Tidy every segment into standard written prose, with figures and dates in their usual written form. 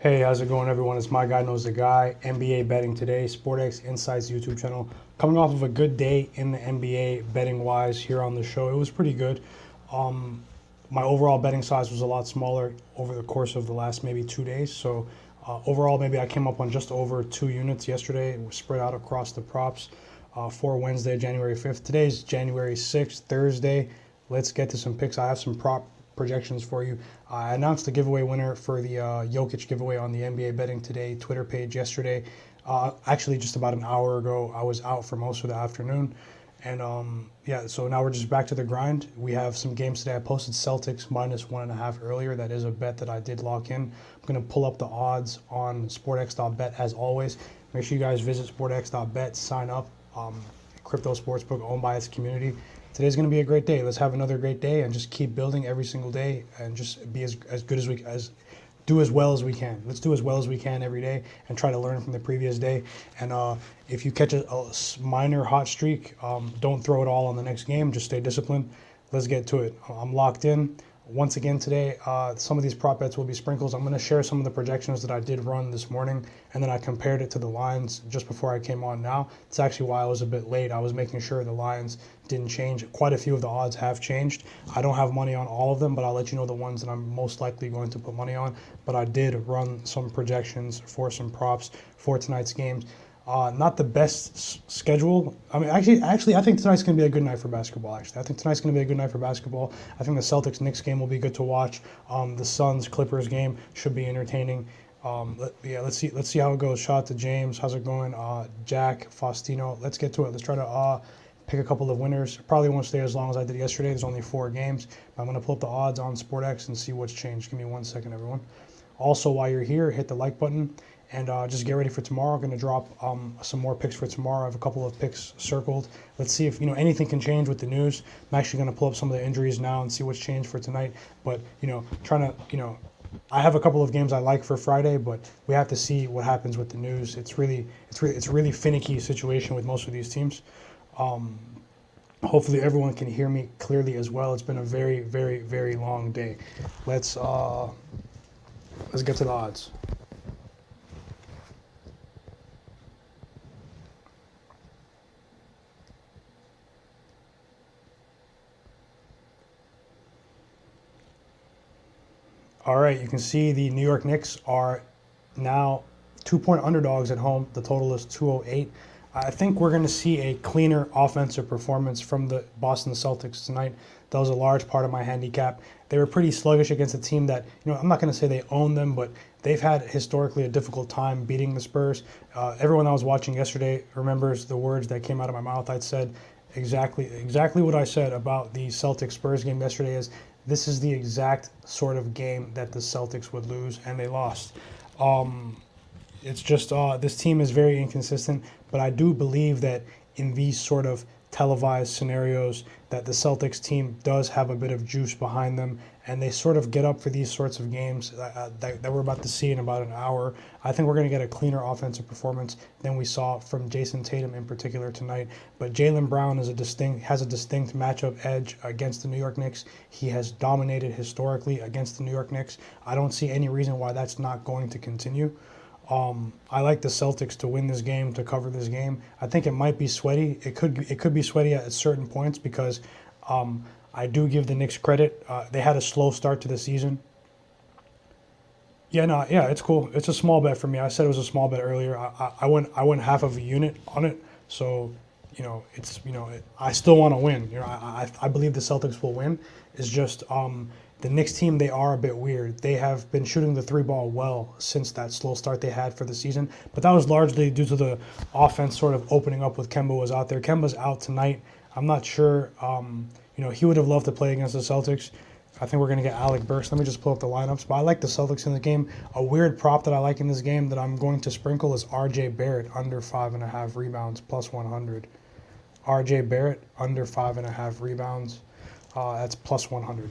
Hey, how's it going, everyone? It's my guy knows the guy. NBA betting today, SportX Insights YouTube channel. Coming off of a good day in the NBA betting wise here on the show, it was pretty good. Um, my overall betting size was a lot smaller over the course of the last maybe 2 days. So overall, maybe I came up on just over 2 units yesterday. It was spread out across the props for Wednesday, January 5th. Today's January 6th, Thursday. Let's get to some picks. I have some prop projections for you. I announced the giveaway winner for the Jokic giveaway on the NBA Betting Today Twitter page yesterday. Actually, just about an hour ago, I was out for most of the afternoon. And yeah, so now we're just back to the grind. We have some games today. I posted Celtics -1.5 earlier. That is a bet that I did lock in. I'm going to pull up the odds on sportx.bet as always. Make sure you guys visit sportx.bet, sign up. Crypto sportsbook owned by its community. Today's going to be a great day. Let's have another great day and just keep building every single day and just be as good as do as well as we can. Let's do as well as we can every day and try to learn from the previous day. And if you catch a minor hot streak, don't throw it all on the next game. Just stay disciplined. Let's get to it. I'm locked in. Once again today, some of these prop bets will be sprinkles. I'm going to share some of the projections that I did run this morning, and then I compared it to the lines just before I came on now. It's actually why I was a bit late. I was making sure the lines didn't change. Quite a few of the odds have changed. I don't have money on all of them, but I'll let you know the ones that I'm most likely going to put money on. But I did run some projections for some props for tonight's games. Not the best schedule. I mean, actually, I think tonight's going to be a good night for basketball. Actually, I think tonight's going to be a good night for basketball. I think the Celtics Knicks game will be good to watch. The Suns Clippers game should be entertaining. Let's see how it goes. Shout out to James. How's it going? Jack, Faustino. Let's get to it. Let's try to pick a couple of winners. Probably won't stay as long as I did yesterday. There's only 4 games. I'm going to pull up the odds on SportX and see what's changed. Give me 1 second, everyone. Also, while you're here, hit the like button. And just get ready for tomorrow. I'm going to drop some more picks for tomorrow. I have a couple of picks circled. Let's see if anything can change with the news. I'm actually going to pull up some of the injuries now and see what's changed for tonight. But I have a couple of games I like for Friday, but we have to see what happens with the news. It's a really finicky situation with most of these teams. Hopefully everyone can hear me clearly as well. It's been a very, very, very long day. Let's get to the odds. All right, you can see the New York Knicks are now 2-point underdogs at home. The total is 208. I think we're going to see a cleaner offensive performance from the Boston Celtics tonight. That was a large part of my handicap. They were pretty sluggish against a team that, I'm not going to say they own them, but they've had historically a difficult time beating the Spurs. Everyone that was watching yesterday remembers the words that came out of my mouth. I said exactly what I said about the Celtics-Spurs game yesterday is this is the exact sort of game that the Celtics would lose, and they lost. It's just this team is very inconsistent, but I do believe that in these sort of televised scenarios that the Celtics team does have a bit of juice behind them, and they sort of get up for these sorts of games that we're about to see in about an hour. I think we're going to get a cleaner offensive performance than we saw from Jason Tatum in particular tonight. But Jaylen Brown has a distinct matchup edge against the New York Knicks. He has dominated historically against the New York Knicks. I don't see any reason why that's not going to continue. I like the Celtics to win this game, to cover this game. I think it might be sweaty. It could be sweaty at certain points because I do give the Knicks credit. They had a slow start to the season. Yeah, it's cool. It's a small bet for me. I said it was a small bet earlier. I went half of a unit on it, so I still want to win. I believe the Celtics will win. It's just the Knicks team, they are a bit weird. They have been shooting the 3-ball well since that slow start they had for the season, but that was largely due to the offense sort of opening up with Kemba was out there. Kemba's out tonight. I'm not sure. He would have loved to play against the Celtics. I think we're going to get Alec Burks. Let me just pull up the lineups. But I like the Celtics in the game. A weird prop that I like in this game that I'm going to sprinkle is R.J. Barrett under 5.5 rebounds plus 100. R.J. Barrett under 5.5 rebounds. That's plus 100.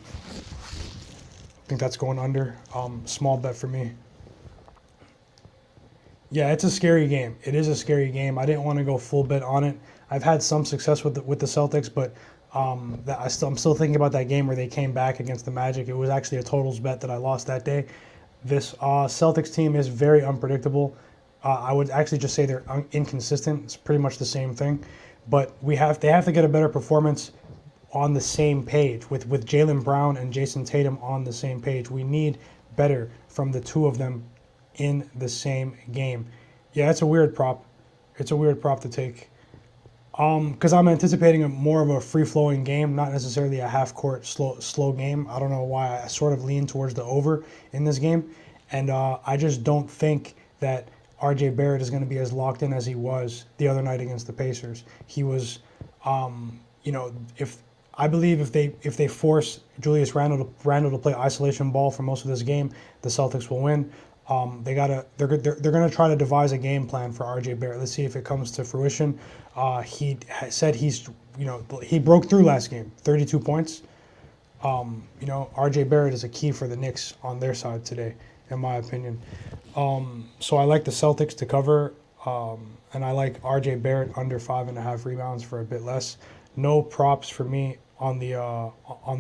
I think that's going under. Small bet for me. Yeah, it's a scary game. It is a scary game. I didn't want to go full bet on it. I've had some success with the Celtics, but I'm still thinking about that game where they came back against the Magic. It was actually a totals bet that I lost that day. This Celtics team is very unpredictable. I would actually just say they're inconsistent. It's pretty much the same thing, but they have to get a better performance on the same page with Jaylen Brown and Jason Tatum on the same page. We need better from the two of them in the same game. Yeah, it's a weird prop. It's a weird prop to take. Because I'm anticipating more of a free-flowing game, not necessarily a half-court slow game. I don't know why I sort of lean towards the over in this game, and I just don't think that R.J. Barrett is going to be as locked in as he was the other night against the Pacers. He was, if they force Julius Randle to play isolation ball for most of this game, the Celtics will win. They're gonna try to devise a game plan for R.J. Barrett. Let's see if it comes to fruition. He said he broke through last game, 32 points. R.J. Barrett is a key for the Knicks on their side today, in my opinion. So I like the Celtics to cover, and I like R.J. Barrett under 5.5 rebounds for a bit less. No props for me on the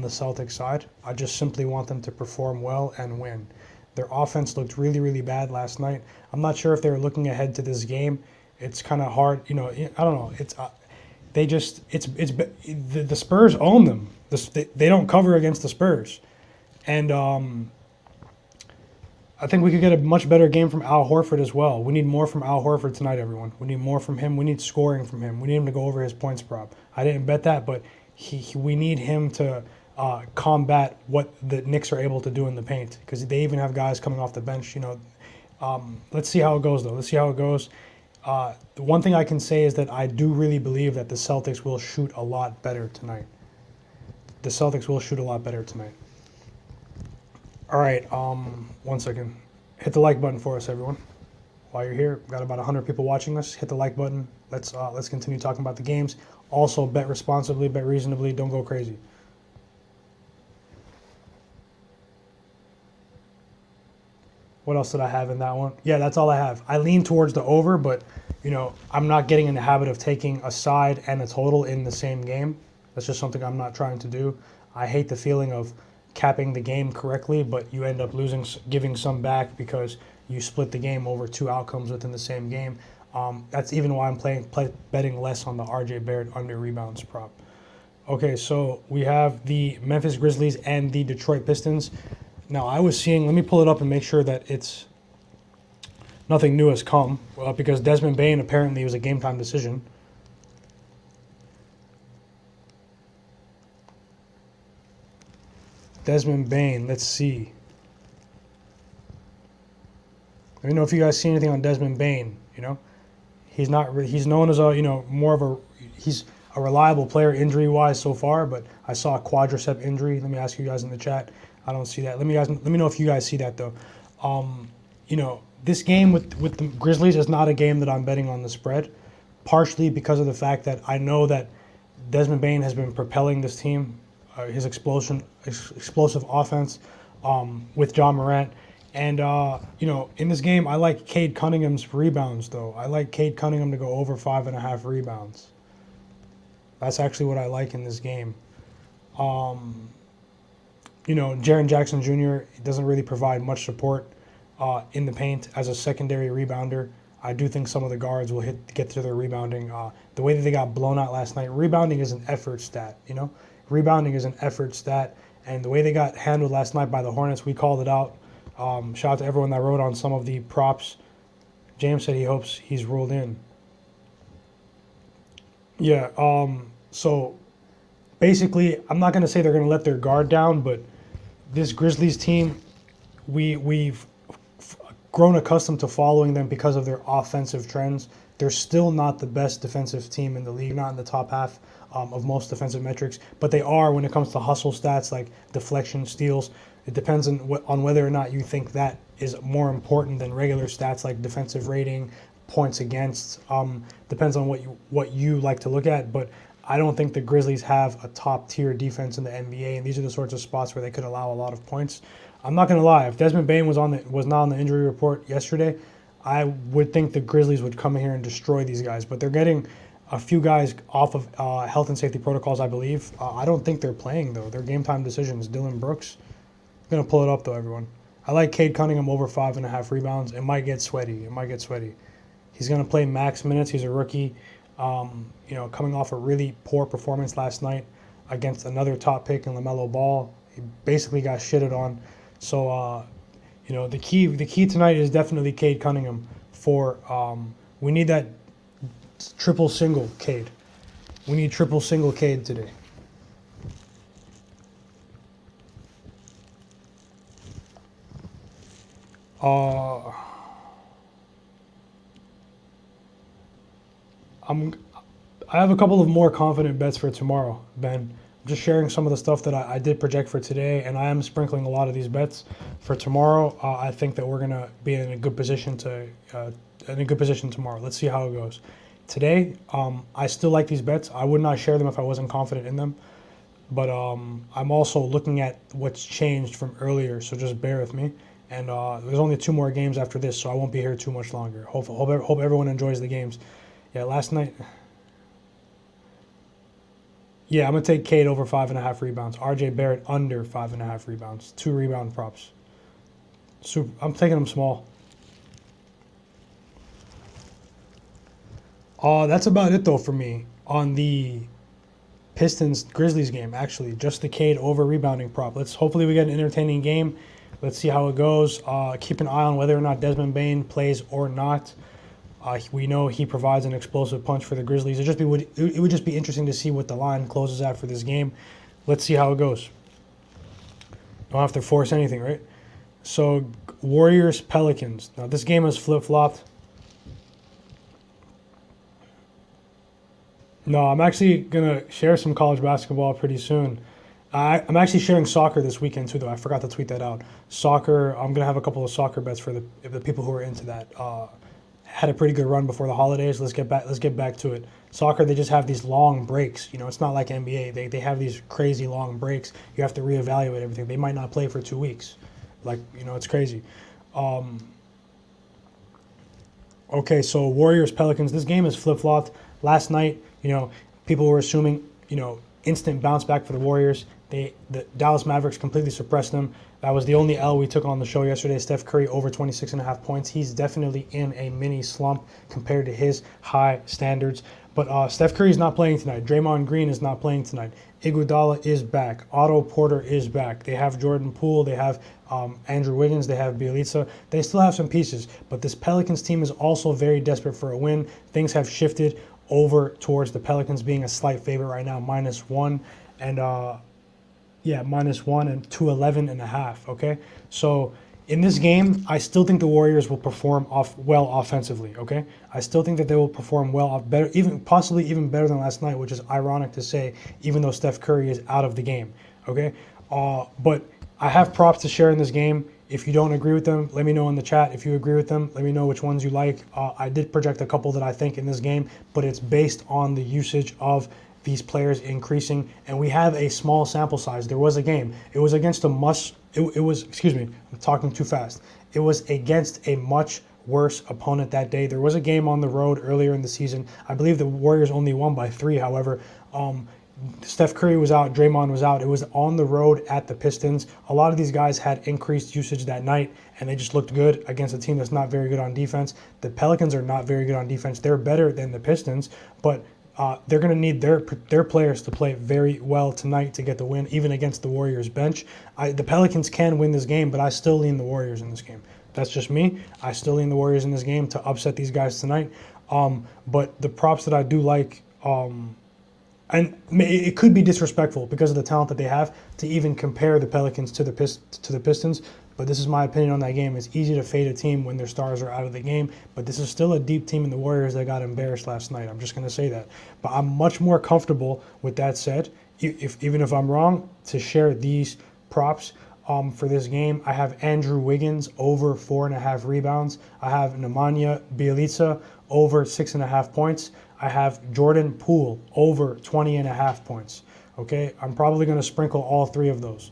Celtics side. I just simply want them to perform well and win. Their offense looked really, really bad last night. I'm not sure if they were looking ahead to this game. It's kind of hard, I don't know. The Spurs own them. They don't cover against the Spurs, and I think we could get a much better game from Al Horford as well. We need more from Al Horford tonight, everyone. We need more from him. We need scoring from him. We need him to go over his points prop. I didn't bet that, but we need him to combat what the Knicks are able to do in the paint, because they even have guys coming off the bench. Let's see how it goes, though. Let's see how it goes. The one thing I can say is that I do really believe that the Celtics will shoot a lot better tonight. The Celtics will shoot a lot better tonight. All right, 1 second. Hit the like button for us, everyone. While you're here, we've got about 100 people watching us. Hit the like button. Let's continue talking about the games. Also, bet responsibly, bet reasonably. Don't go crazy. What else did I have in that one? Yeah, that's all I have. I lean towards the over, but, I'm not getting in the habit of taking a side and a total in the same game. That's just something I'm not trying to do. I hate the feeling of capping the game correctly, but you end up giving some back because you split the game over two outcomes within the same game. That's even why I'm betting less on the R.J. Barrett under rebounds prop. Okay, so we have the Memphis Grizzlies and the Detroit Pistons. Now, I was seeing, let me pull it up and make sure that it's nothing new has come, because Desmond Bane apparently was a game-time decision. Desmond Bane, let's see. Let me know if you guys see anything on Desmond Bane. He's known as he's a reliable player injury-wise so far, but I saw a quadricep injury. Let me ask you guys in the chat. I don't see that. Let me know if you guys see that, though. This game with the Grizzlies is not a game that I'm betting on the spread, partially because of the fact that I know that Desmond Bane has been propelling this team, his explosive offense with John Morant. And, in this game, I like Cade Cunningham's rebounds, though. I like Cade Cunningham to go over 5.5 rebounds. That's actually what I like in this game. Jaren Jackson Jr. doesn't really provide much support in the paint as a secondary rebounder. I do think some of the guards will get to their rebounding. The way that they got blown out last night, rebounding is an effort stat, Rebounding is an effort stat, and the way they got handled last night by the Hornets, we called it out. Shout out to everyone that wrote on some of the props. James said he hopes he's ruled in. Yeah, so basically, I'm not going to say they're going to let their guard down, but this Grizzlies team, we've grown accustomed to following them because of their offensive trends. They're still not the best defensive team in the league, not in the top half of most defensive metrics, but they are when it comes to hustle stats like deflection, steals. It depends on whether or not you think that is more important than regular stats like defensive rating, points against. Depends on what you like to look at, but I don't think the Grizzlies have a top-tier defense in the NBA, and these are the sorts of spots where they could allow a lot of points. I'm not going to lie. If Desmond Bane was not on the injury report yesterday, I would think the Grizzlies would come in here and destroy these guys. But they're getting a few guys off of health and safety protocols, I believe. I don't think they're playing, though. They're game-time decisions. Dylan Brooks. I'm going to pull it up, though, everyone. I like Cade Cunningham over 5.5 rebounds. It might get sweaty. It might get sweaty. He's going to play max minutes. He's a rookie. Coming off a really poor performance last night against another top pick in LaMelo Ball. He basically got shitted on. So, the key tonight is definitely Cade Cunningham. We need that triple single Cade. We need triple single Cade today. I have a couple of more confident bets for tomorrow, Ben. I'm just sharing some of the stuff that I did project for today, and I am sprinkling a lot of these bets for tomorrow. I think that we're gonna be in a good position tomorrow. Let's see how it goes. Today, I still like these bets. I would not share them if I wasn't confident in them. But I'm also looking at what's changed from earlier, so just bear with me. And there's only 2 more games after this, so I won't be here too much longer. Hope everyone enjoys the games. Yeah, last night. Yeah, I'm going to take Cade over 5.5 rebounds. RJ Barrett under 5.5 rebounds. 2 rebound props. I'm taking them small. That's about it, though, for me on the Pistons Grizzlies game, actually. Just the Cade over rebounding prop. Hopefully we get an entertaining game. Let's see how it goes. Keep an eye on whether or not Desmond Bane plays or not. We know he provides an explosive punch for the Grizzlies. It would just be interesting to see what the line closes at for this game. Let's see how it goes. Don't have to force anything, right? So, Warriors, Pelicans. Now, this game is flip-flopped. No, I'm actually going to share some college basketball pretty soon. I'm actually sharing soccer this weekend, too, though. I forgot to tweet that out. Soccer, I'm going to have a couple of soccer bets for the people who are into that. Had a pretty good run before the holidays. Let's get back to it. Soccer, they just have these long breaks. It's not like NBA. They have these crazy long breaks. You have to reevaluate everything. They might not play for 2 weeks. It's crazy. Okay, so Warriors, Pelicans. This game is flip-flopped. Last night, people were assuming, instant bounce back for the Warriors. The Dallas Mavericks completely suppressed them. That was the only L we took on the show yesterday. Steph Curry over 26.5 points. He's definitely in a mini slump compared to his high standards. But Steph Curry is not playing tonight. Draymond Green is not playing tonight. Iguodala is back. Otto Porter is back. They have Jordan Poole. They have Andrew Wiggins. They have Bielitsa. They still have some pieces. But this Pelicans team is also very desperate for a win. Things have shifted over towards the Pelicans being a slight favorite right now, -1. And -1 and 211.5. Okay, so in this game, I still think the Warriors will perform well offensively. Okay, I still think that they will perform well, better, possibly even better than last night, which is ironic to say, even though Steph Curry is out of the game. Okay, but I have props to share in this game. If you don't agree with them, let me know in the chat. If you agree with them, let me know which ones you like. I did project a couple that I think in this game, but it's based on the usage of these players increasing, and we have a small sample size. There was a game. It was against excuse me, I'm talking too fast. It was against a much worse opponent that day. There was a game on the road earlier in the season. I believe the Warriors only won by 3, however. Steph Curry was out, Draymond was out. It was on the road at the Pistons. A lot of these guys had increased usage that night, and they just looked good against a team that's not very good on defense. The Pelicans are not very good on defense. They're better than the Pistons, but they're going to need their players to play very well tonight to get the win, even against the Warriors bench. The Pelicans can win this game, but I still lean the Warriors in this game. That's just me. I still lean the Warriors in this game to upset these guys tonight. But the props that I do like, and it could be disrespectful because of the talent that they have to even compare the Pelicans to the Pistons. But this is my opinion on that game. It's easy to fade a team when their stars are out of the game. But this is still a deep team in the Warriors that got embarrassed last night. I'm just going to say that. But I'm much more comfortable with that said, even if I'm wrong, to share these props for this game. I have Andrew Wiggins over 4.5 rebounds. I have Nemanja Bjelica over 6.5 points. I have Jordan Poole over 20.5 points. Okay, I'm probably going to sprinkle all 3 of those.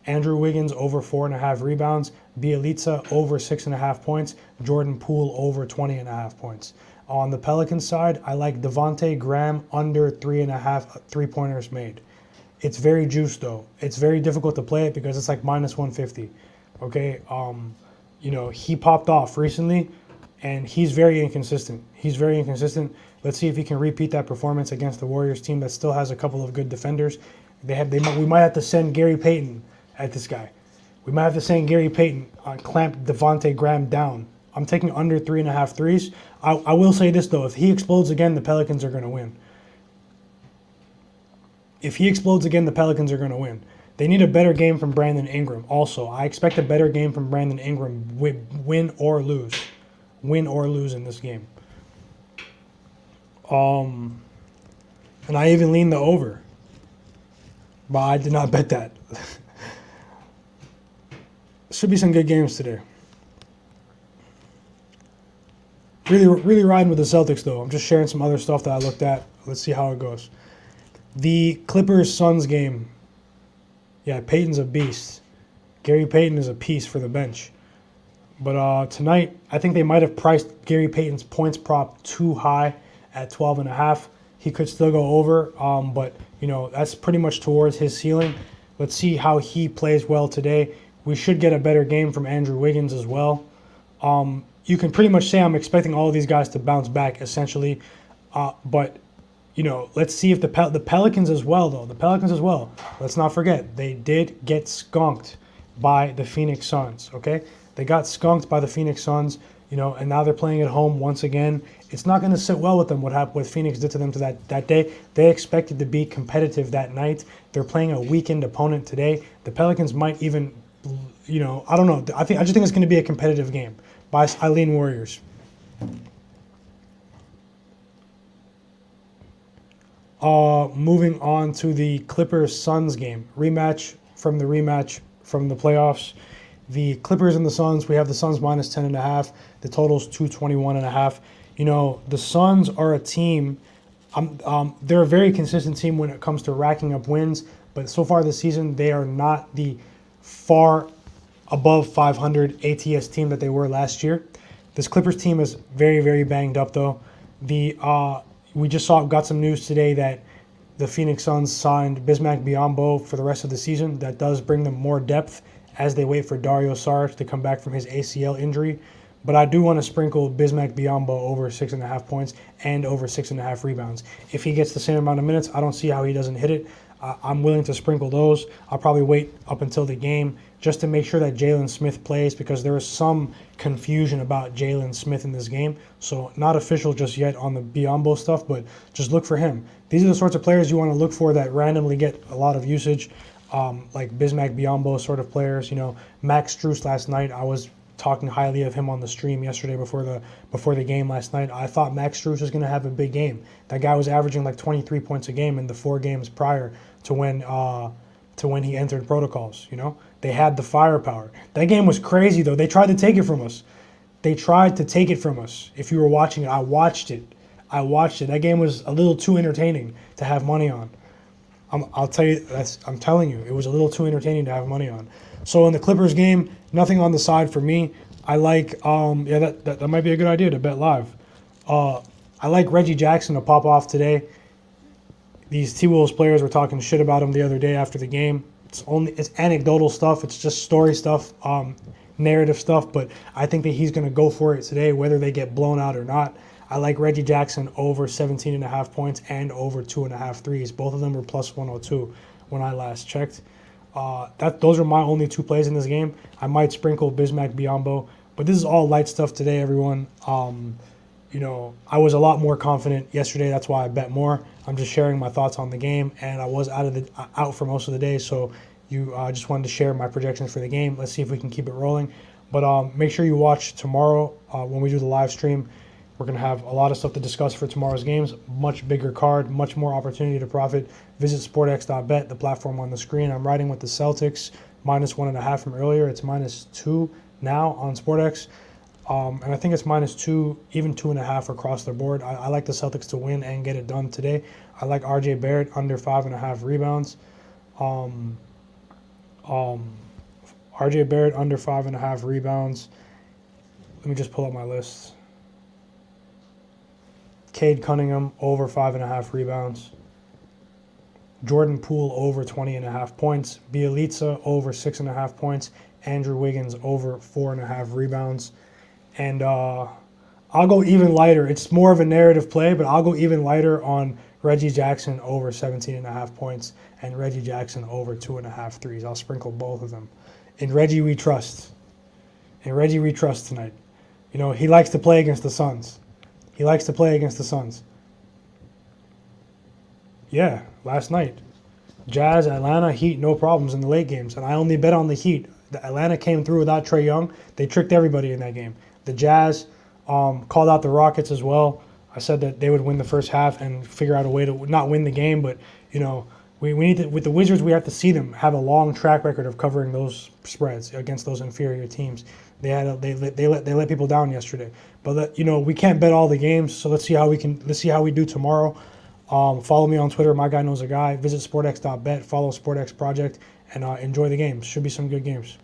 Andrew Wiggins over 4.5 rebounds, Bjelica over 6.5 points, Jordan Poole over 20.5 points. On the Pelicans side, I like Devontae Graham under 3.5 3-pointers made. It's very juiced though. It's very difficult to play it because it's like -150. Okay, he popped off recently, and he's very inconsistent. He's very inconsistent. Let's see if he can repeat that performance against the Warriors team that still has a couple of good defenders. We might have to send Gary Payton at this guy. We might have to send Gary Payton clamp Devontae Graham down. I'm taking under 3.5 threes. I will say this though: if he explodes again, the Pelicans are going to win. If he explodes again, the Pelicans are going to win. They need a better game from Brandon Ingram. Also, I expect a better game from Brandon Ingram, win or lose. Win or lose in this game. And I even leaned the over. But I did not bet that. Should be some good games today. Really riding with the Celtics, though. I'm just sharing some other stuff that I looked at. Let's see how it goes. The Clippers-Suns game. Yeah, Peyton's a beast. Gary Payton is a piece for the bench. But tonight, I think they might have priced Gary Payton's points prop too high at 12.5. He could still go over, but that's pretty much towards his ceiling. Let's see how he plays well today. We should get a better game from Andrew Wiggins as well. You can pretty much say I'm expecting all of these guys to bounce back essentially, but let's see if the Pelicans as well, though. The Pelicans as well. Let's not forget, they did get skunked by the Phoenix Suns, okay? They got skunked by the Phoenix Suns, and now they're playing at home once again. It's not going to sit well with them what Phoenix did to them that day. They expected to be competitive that night. They're playing a weakened opponent today. The Pelicans might even, I don't know. I just think it's going to be a competitive game. By Eileen Warriors. Moving on to the Clippers-Suns game. Rematch from the playoffs. The Clippers and the Suns, we have the Suns minus 10.5. The total's 221.5. The Suns are a team, they're a very consistent team when it comes to racking up wins, but so far this season, they are not the far above 500 ATS team that they were last year. This Clippers team is very, very banged up, though. We just got some news today that the Phoenix Suns signed Bismack Biyombo for the rest of the season. That does bring them more depth as they wait for Dario Saric to come back from his ACL injury. But I do want to sprinkle Bismack Biyombo over 6.5 points and over 6.5 rebounds. If he gets the same amount of minutes, I don't see how he doesn't hit it. I'm willing to sprinkle those. I'll probably wait up until the game just to make sure that Jalen Smith plays, because there is some confusion about Jalen Smith in this game. So not official just yet on the Biyombo stuff, but just look for him. These are the sorts of players you want to look for that randomly get a lot of usage, like Bismack Biyombo sort of players. Max Strus last night, I was talking highly of him on the stream yesterday before the game last night. I thought Max Strus was going to have a big game. That guy was averaging like 23 points a game in the 4 games prior to when he entered protocols. They had the firepower. That game was crazy, though. They tried to take it from us. If you were watching it, I watched it. That game was a little too entertaining to have money on. I'm telling you, it was a little too entertaining to have money on. So in the Clippers game, nothing on the side for me. I like, that might be a good idea to bet live. I like Reggie Jackson to pop off today. These T-Wolves players were talking shit about him the other day after the game. It's anecdotal stuff. It's just story stuff, narrative stuff. But I think that he's going to go for it today, whether they get blown out or not. I like Reggie Jackson over 17.5 points and over 2.5 threes. Both of them were plus 102 when I last checked. Those are my only 2 plays in this game. I might sprinkle Bismack Biyombo, but this is all light stuff today, everyone. I was a lot more confident yesterday. That's why I bet more. I'm just sharing my thoughts on the game, and I was out for most of the day, so just wanted to share my projections for the game. Let's see if we can keep it rolling. But make sure you watch tomorrow when we do the live stream. We're going to have a lot of stuff to discuss for tomorrow's games. Much bigger card, much more opportunity to profit. Visit sportx.bet, the platform on the screen. I'm riding with the Celtics, minus 1.5 from earlier. It's minus 2 now on SportX. And I think it's minus 2, even 2.5 across the board. I like the Celtics to win and get it done today. I like RJ Barrett under 5.5 rebounds. RJ Barrett under 5.5 rebounds. Let me just pull up my list. Cade Cunningham over 5.5 rebounds. Jordan Poole over 20.5 points. Bielitsa over 6.5 points. Andrew Wiggins over 4.5 rebounds. And I'll go even lighter. It's more of a narrative play, but I'll go even lighter on Reggie Jackson over 17.5 points and Reggie Jackson over 2.5 threes. I'll sprinkle both of them. In Reggie we trust. In Reggie we trust tonight. You know, he likes to play against the Suns. He likes to play against the Suns. Yeah, last night. Jazz, Atlanta, Heat, no problems in the late games. And I only bet on the Heat. The Atlanta came through without Trae Young. They tricked everybody in that game. The Jazz called out the Rockets as well. I said that they would win the first half and figure out a way to not win the game. But, you know, we need to, with the Wizards, we have to see them have a long track record of covering those spreads against those inferior teams. They let people down yesterday. But, you know, we can't bet all the games. So let's see how we do tomorrow. Follow me on Twitter. My guy knows a guy. Visit sportx.bet. Follow SportX Project and enjoy the games. Should be some good games.